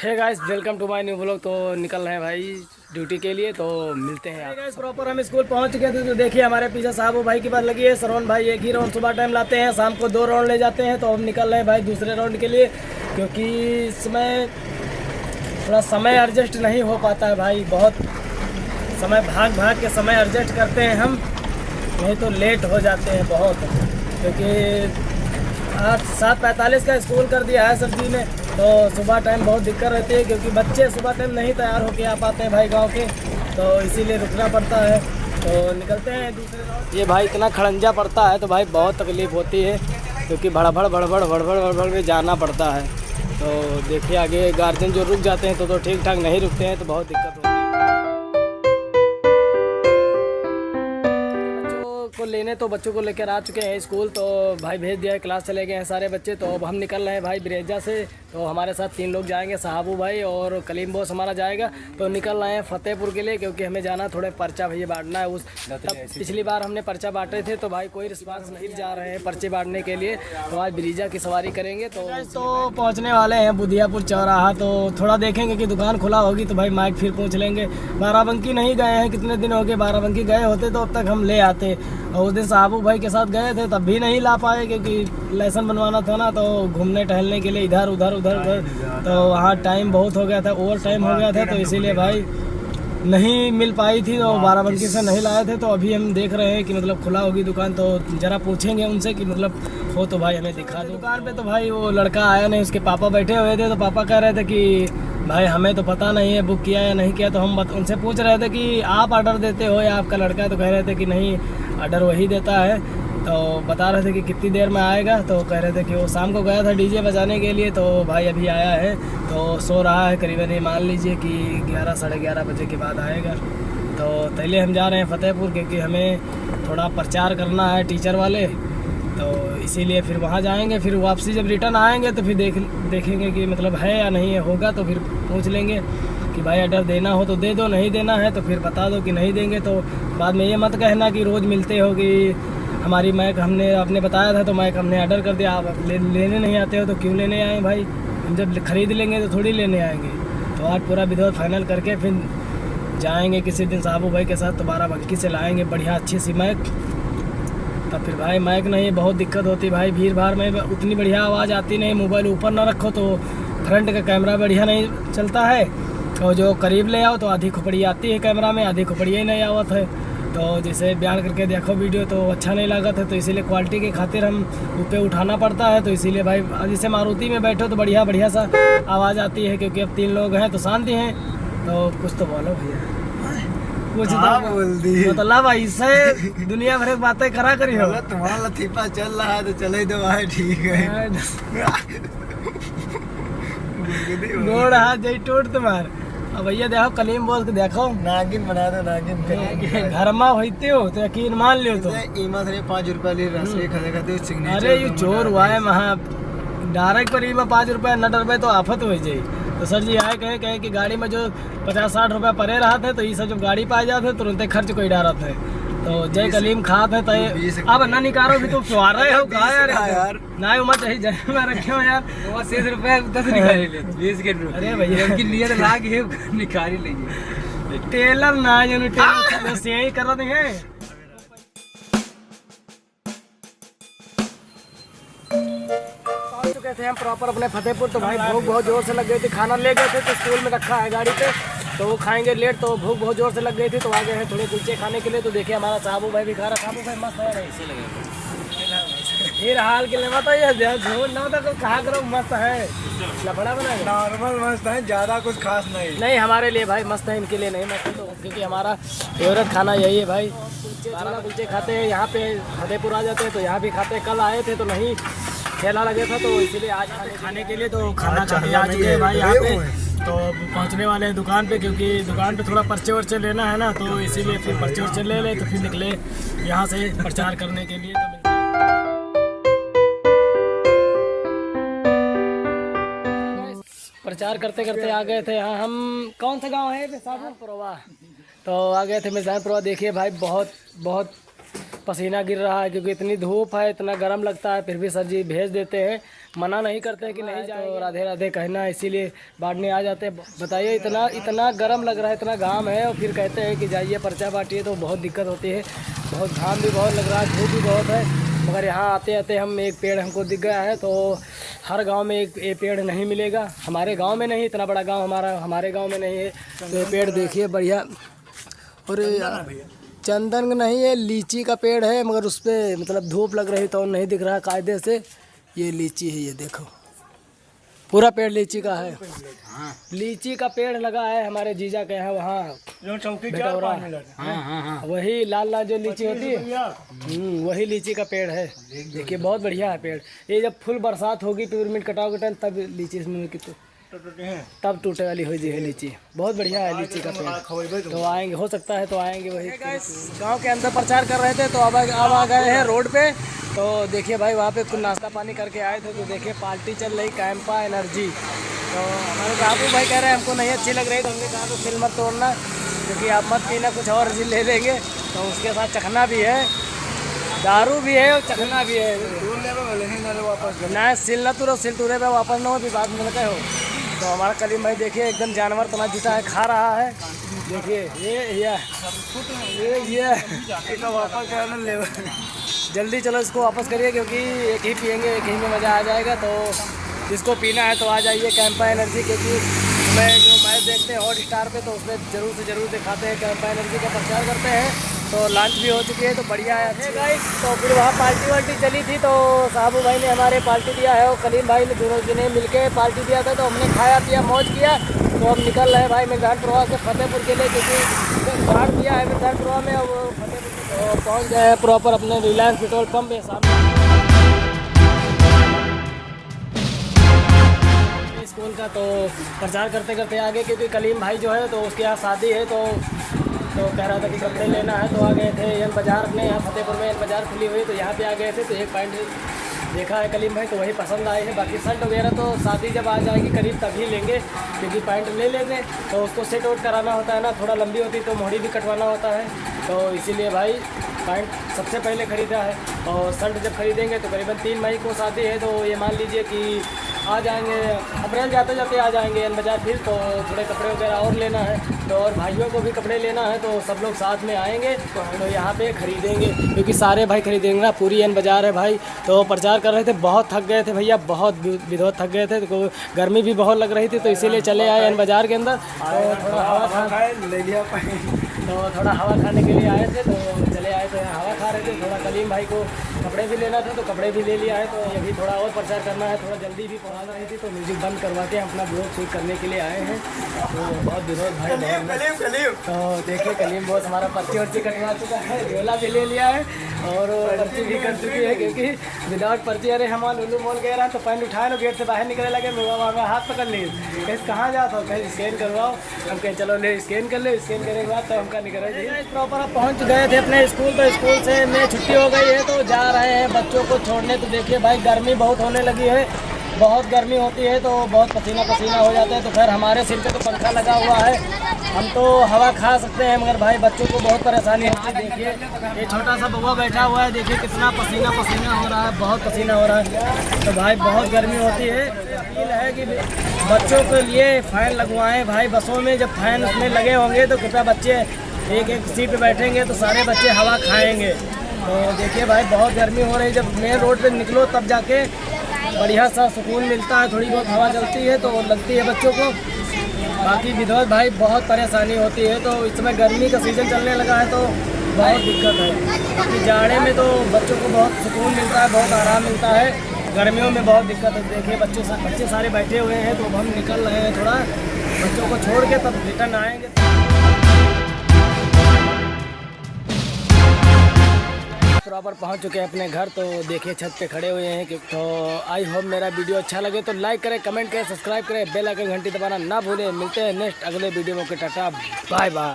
Hey guys, welcome to my new blog. तो निकल रहे हैं भाई ड्यूटी के लिए, तो मिलते हैं आप। गाइस प्रॉपर हम स्कूल पहुंच चुके थे, तो देखिए हमारे पीछे साहब भाई की बात लगी है। सरवण भाई एक ही राउंड सुबह टाइम लाते हैं, शाम को 2 राउंड ले जाते हैं। तो हम निकल रहे हैं भाई दूसरे राउंड के लिए, क्योंकि इसमें थोड़ा समय एडजस्ट नहीं हो पाता है भाई। बहुत समय भाग भाग के समय एडजस्ट करते हैं हम, नहीं तो लेट हो जाते हैं बहुत। क्योंकि आज 7:45 का स्कूल कर दिया है सर जी ने, तो सुबह टाइम बहुत दिक्कत रहती है, क्योंकि बच्चे सुबह टाइम नहीं तैयार होके आ पाते हैं भाई गांव के, तो इसीलिए रुकना पड़ता है। तो निकलते हैं दूसरे राउंड। ये भाई इतना खड़ंजा पड़ता है तो भाई बहुत तकलीफ़ होती है, क्योंकि भड़बड़ भड़बड़ भड़बड़ भड़बड़ में जाना पड़ता है। तो देखिए आगे गार्जियन जो रुक जाते हैं तो ठीक ठाक नहीं रुकते हैं, तो बहुत दिक्कत होती है। लेने तो बच्चों को लेकर आ चुके हैं स्कूल, तो भाई भेज दिया है, क्लास चले गए हैं सारे बच्चे। तो अब हम निकल रहे हैं भाई ब्रेजा से। तो हमारे साथ 3 लोग जाएंगे, साहबू भाई और कलीम बॉस हमारा जाएगा। तो निकल रहे हैं फतेहपुर के लिए, क्योंकि हमें जाना थोड़े पर्चा भैया बांटना है। उस पिछली बार हमने पर्चा बांटे थे तो भाई कोई रिस्पांस नहीं जा रहे हैं पर्चे बांटने के लिए, तो आज ब्रेजा की सवारी करेंगे। तो पहुँचने वाले हैं बुधियापुर चौराहा, तो थोड़ा देखेंगे कि दुकान खुला होगी तो भाई माइक फिर पूछ लेंगे। बाराबंकी नहीं गए हैं, कितने दिन हो गए। बाराबंकी गए होते तो अब तक हम ले आते, और उस दिन साहबू भाई के साथ गए थे तब भी नहीं ला पाए, क्योंकि लाइसेंस बनवाना था ना, तो घूमने टहलने के लिए इधर उधर उधर उधर, तो वहाँ टाइम बहुत हो गया था, ओवर टाइम हो गया था, तो इसीलिए भाई नहीं मिल पाई थी। तो बाराबंकी से नहीं लाए थे। तो अभी हम देख रहे हैं कि मतलब खुला होगी दुकान, तो ज़रा पूछेंगे उनसे कि मतलब हो तो भाई हमें दिखा दो दुकान पे। तो भाई वो लड़का आया नहीं, उसके पापा बैठे हुए थे, तो पापा कह रहे थे कि भाई हमें तो पता नहीं है बुक किया या नहीं किया। तो हम उनसे पूछ रहे थे कि आप ऑर्डर देते हो या आपका लड़का, तो कह रहे थे कि नहीं ऑर्डर वही देता है। तो बता रहे थे कि कितनी देर में आएगा, तो कह रहे थे कि वो शाम को गया था डीजे बजाने के लिए, तो भाई अभी आया है, तो सो रहा है करीबन, ये मान लीजिए कि 11 साढ़े 11 बजे के बाद आएगा। तो पहले हम जा रहे हैं फतेहपुर, क्योंकि हमें थोड़ा प्रचार करना है टीचर वाले, तो इसीलिए फिर वहाँ जाएंगे। फिर वापसी जब रिटर्न आएंगे तो फिर देखेंगे कि मतलब है या नहीं है, होगा तो फिर पूछ लेंगे कि भाई ऑर्डर देना हो तो दे दो, नहीं देना है तो फिर बता दो कि नहीं देंगे। तो बाद में ये मत कहना कि रोज़ मिलते हो कि हमारी मैक आपने बताया था तो मैक हमने ऑर्डर कर दिया, आप लेने नहीं आते हो, तो क्यों लेने आए भाई? हम जब खरीद लेंगे तो थोड़ी लेने आएंगे। तो आज पूरा विदाउट फाइनल करके फिर जाएंगे किसी दिन साहबू भाई के साथ, तो बाराबंकी से लाएंगे बढ़िया अच्छी सी मैक। तब फिर भाई मैक नहीं बहुत दिक्कत होती भाई, भीड़ भाड़ में उतनी बढ़िया आवाज़ आती नहीं। मोबाइल ऊपर ना रखो तो फ्रंट का कैमरा बढ़िया नहीं चलता है, और जो करीब ले आओ तो आधी खोपड़ी आती है कैमरा में, आधी खोपड़ी ही नहीं आवत है। तो जैसे बयान करके देखो वीडियो तो अच्छा नहीं लगा था, तो इसीलिए क्वालिटी के खातिर हम ऊपर उठाना पड़ता है। तो इसीलिए भाई जैसे मारुति में बैठो तो बढ़िया बढ़िया सा आवाज़ आती है, क्योंकि अब 3 लोग हैं तो शांति हैं। तो कुछ तो बोलो भैया, कुछ तो बोल दी मतलब ऐसे दुनिया भर की बातें करा करी हो। तुम्हारा लतीफा चल रहा है तो चले दो भाई, ठीक है। गोड़ हाथ जई टूट तुम्हार। अब भैया देखो कलीम बोल के देखो, नागिन बना दो, नागिन घर में होते हो तो यकीन मान लियो। तो ईमा से 5 रुपया ले रसले खा। अरे ये चोर हुआ है वहाँ डायरेक्ट पर ईमा 5 रुपया न डरबे तो आफत हो जाए। तो सर जी आए कहे कि गाड़ी में जो 50-60 रुपया परे रहा थे, तो ये सब जब गाड़ी पाए जाते तुरंत खर्च कोई डारत है। तो जय कलीम खाते तो अब ना निकालो भी, तुम सवार रहे हो कहा यार ना उमा चाहिए जय में रखे हो यार। 80 रुपया 10 निकाल ले 20 के। अरे भैया उनकी नियत लाग है, निकाल ही लेंगे। टेलर ना जो टेलर से यही कर रहे हैं। चुके थे हम प्रॉपर अपने फतेहपुर, तो भाई भूख बहुत जोर से लग गई थी। खाना ले गए थे तो स्कूल में रखा है गाड़ी पे, तो वो खाएंगे लेट, तो भूख बहुत जोर से लग गई थी। तो आ गए हैं थोड़े कुलचे खाने के लिए। तो देखिए हमारा साहबू भाई भी खा रहा। साहबू भाई मस्त है फिर हाल के लिए मत ना तो कहा करो मस्त है, लफड़ा बना नॉर्मल मस्त है, ज़्यादा कुछ खास नहीं। नहीं हमारे लिए भाई मस्त है, इनके लिए नहीं मस्त है। तो क्योंकि हमारा फेवरेट खाना यही है भाई, कुलचे खाते हैं यहाँ पे। फतेहपुर आ जाते हैं तो यहाँ भी खाते हैं। कल आए थे तो नहीं ठेला लगे था, तो इसीलिए आज खाने के लिए तो खाना खाने आ चुके हैं भाई यहाँ पे। तो पहुँचने वाले हैं दुकान पे, क्योंकि दुकान पे थोड़ा पर्चे वर्चे लेना है ना, तो इसीलिए फिर पर्चे वर्चे ले ले तो फिर निकले यहाँ से प्रचार करने के लिए। तो प्रचार करते करते आ गए थे यहाँ। हम कौन सा गांव है? मिर्जापुरवा। तो आ गए थे मिर्जापुरवा। देखिए भाई बहुत पसीना गिर रहा है, क्योंकि इतनी धूप है, इतना गर्म लगता है, फिर भी सर जी भेज देते हैं। मना नहीं करते हैं कि नहीं जाए, तो राधे राधे कहना, इसीलिए बांटने आ जाते हैं। बताइए इतना गर्म लग रहा है, इतना घाम है, और फिर कहते हैं कि जाइए पर्चा बांटिए, तो बहुत दिक्कत होती है। बहुत घाम भी बहुत लग रहा है, धूप भी बहुत है। मगर यहाँ आते आते हम एक पेड़ हमको दिख गया है, तो हर गांव में एक पेड़ नहीं मिलेगा। हमारे गांव में नहीं, इतना बड़ा गांव हमारे गांव में नहीं है। तो ये पेड़ देखिए बढ़िया, और चंदन नहीं है, लीची का पेड़ है, मगर उस पर मतलब धूप लग रही तो नहीं दिख रहा कायदे से। ये लीची है, ये देखो पूरा पेड़ लीची का है। लीची का पेड़ लगा है हमारे जीजा के यहाँ, वहाँ वही लाल लाल जो लीची होती है, वही लीची का पेड़ है। देखिए बहुत बढ़िया है पेड़। ये जब फुल बरसात होगी, पिपरमिंट कटाओगे टाइम, तब लीची इसमें तब टूटे वाली हो जाए लीची। बहुत बढ़िया है लीची का पेड़। तो आएंगे, हो सकता है तो आएंगे। वही गांव के अंदर प्रचार कर रहे थे, तो अब आ गए हैं रोड पे। तो देखिए भाई वहाँ पे कुछ नाश्ता पानी करके आए थे, तो देखिए पार्टी चल रही कैंपा एनर्जी। तो हमारे बाबू भाई कह रहे हैं हमको नहीं अच्छी लग रही, तो हमने कहा तो फिर मत तोड़ना, क्योंकि आप मत पीना, कुछ और जी ले लेंगे। तो उसके साथ चखना भी है, दारू भी है और चखना भी है। ना सिल न तुरो, सिल तुरे पे वापस न हो, भी बात में लगे हो। तो हमारा कलीम भाई देखिए एकदम जानवर तना जीता है, खा रहा है। देखिए ये वापस जल्दी चलो इसको वापस करिए, क्योंकि एक ही पियेंगे, एक ही में मज़ा आ जाएगा। तो जिसको पीना है तो आ जाइए कैंपा एनर्जी, क्योंकि मैं जो मैच देखते हैं हॉट स्टार पे, तो उसमें ज़रूर से ज़रूर दिखाते हैं, कैंपा एनर्जी का प्रचार करते हैं। तो लंच भी हो चुकी है, तो बढ़िया है, अच्छे गाइस। तो फिर वहाँ पार्टी वार्टी चली थी, तो साहबू भाई ने हमारे पार्टी दिया है, और कलीम भाई ने दोनों ने मिलके पार्टी दिया था। तो हमने खाया पिया मौज किया। तो हम निकल रहे हैं भाई निर्धारण प्रवाह से फतेहपुर के लिए, क्योंकि बाहर दिया है निर्धारण प्रवाह में। अब फतेहपुर तो पहुँच गए हैं प्रॉपर अपने रिलायंस पेट्रोल पंप के सामने। स्कूल का तो प्रचार करते करते आगे, क्योंकि कलीम भाई जो है तो उसके यहाँ शादी है, तो कह रहा था कि कपड़े लेना है। तो आ गए थे एन बाज़ार, अपने यहाँ फतेहपुर में एन बाज़ार खुली हुई, तो यहाँ पे आ गए थे। तो एक पैंट देखा है कलीम भाई, तो वही पसंद आए हैं। बाकी शर्ट वगैरह तो शादी जब आ जाएगी करीब तभी लेंगे, क्योंकि पैंट ले लेंगे तो उसको सेट आउट कराना होता है ना, थोड़ा लंबी होती तो मोड़ी भी कटवाना होता है। तो इसीलिए भाई पैंट सबसे पहले ख़रीदा है, और शर्ट जब खरीदेंगे तो करीबन 3 मई को शादी है। तो ये मान लीजिए कि आ जाएंगे अप्रैल जाते जाते आ जाएंगे एन बाज़ार फिर। तो थोड़े कपड़े वगैरह और लेना है, तो और भाइयों को भी कपड़े लेना है, तो सब लोग साथ में आएंगे तो यहाँ पे खरीदेंगे, क्योंकि सारे भाई खरीदेंगे ना, पूरी एन बाज़ार है भाई। तो प्रचार कर रहे थे, बहुत थक गए थे भैया, बहुत विधोत थक गए थे, तो गर्मी भी बहुत लग रही थी, तो इसीलिए चले आए एन बाज़ार के अंदर। तो थोड़ा हवा ले लिया, तो थोड़ा हवा खाने के लिए आए थे, तो चले आए थे, हवा खा रहे थे। थोड़ा कलीम भाई को कपड़े भी लेना था, तो कपड़े भी ले लिया है। तो ये भी थोड़ा और प्रचार करना है, थोड़ा जल्दी भी पहुँचना रही थी, तो म्यूजिक बंद करवा के हम अपना ब्लॉग शूट करने के लिए आए हैं। तो बहुत विरोध भाई, तो देखिए कलीम बॉस हमारा पर्ची वर्ची कटवा चुका है, झोला भी ले लिया है, और पर्ची भी कर चुकी है, क्योंकि विदाउट पर्ची, अरे हम लुलू मॉल गए रहा तो पैन उठाए ना, गेट से बाहर निकलने लगे, वहाँ हाथ पकड़ लिए, कहीं कहाँ जाता हो, कहीं स्कैन करवाओ। हम कहें चलो ले स्कैन कर ले, स्कैन करने के बाद तो हमका निकल रहे थे। प्रॉपर आप पहुँच गए थे अपने स्कूल, तो स्कूल से में छुट्टी हो गई है, तो जा रहे हैं बच्चों को छोड़ने। तो देखिए भाई गर्मी बहुत होने लगी है, बहुत गर्मी होती है, तो बहुत पसीना पसीना हो जाता है। तो खैर हमारे सिर पे तो पंखा लगा हुआ है, हम तो हवा खा सकते हैं, मगर भाई बच्चों को बहुत परेशानी होती है। देखिए ये छोटा सा बउआ बैठा हुआ है, देखिए कितना पसीना पसीना हो रहा है, बहुत पसीना हो रहा है। तो भाई बहुत गर्मी होती है। अपील है कि बच्चों के लिए फ़ैन लगवाएं भाई, बसों में जब फ़ैन उसमें लगे होंगे तो कृपया बच्चे एक एक सीट पे बैठेंगे तो सारे बच्चे हवा खाएंगे। तो देखिए भाई बहुत गर्मी हो रही है, जब मेन रोड पे निकलो तब जाके बढ़िया सा सुकून मिलता है, थोड़ी बहुत हवा चलती है तो लगती है बच्चों को। बाकी विधवत भाई बहुत परेशानी होती है, तो इस समय गर्मी का सीज़न चलने लगा है तो बहुत दिक्कत है। बाकी जाड़े में तो बच्चों को बहुत सुकून मिलता है, बहुत आराम मिलता है, गर्मियों में बहुत दिक्कत है। देखिए बच्चे सारे बैठे हुए हैं, तो अब हम निकल रहे हैं, थोड़ा बच्चों को छोड़ के तब रिटर्न आएंगे। प्रॉपर पहुंच चुके हैं अपने घर, तो देखिए छत पे खड़े हुए हैं। तो आई होप मेरा वीडियो अच्छा लगे तो लाइक करें, कमेंट करें, सब्सक्राइब करें, बेल आइकन घंटी दबाना ना भूलें। मिलते हैं नेक्स्ट अगले वीडियो में। Tata bye bye.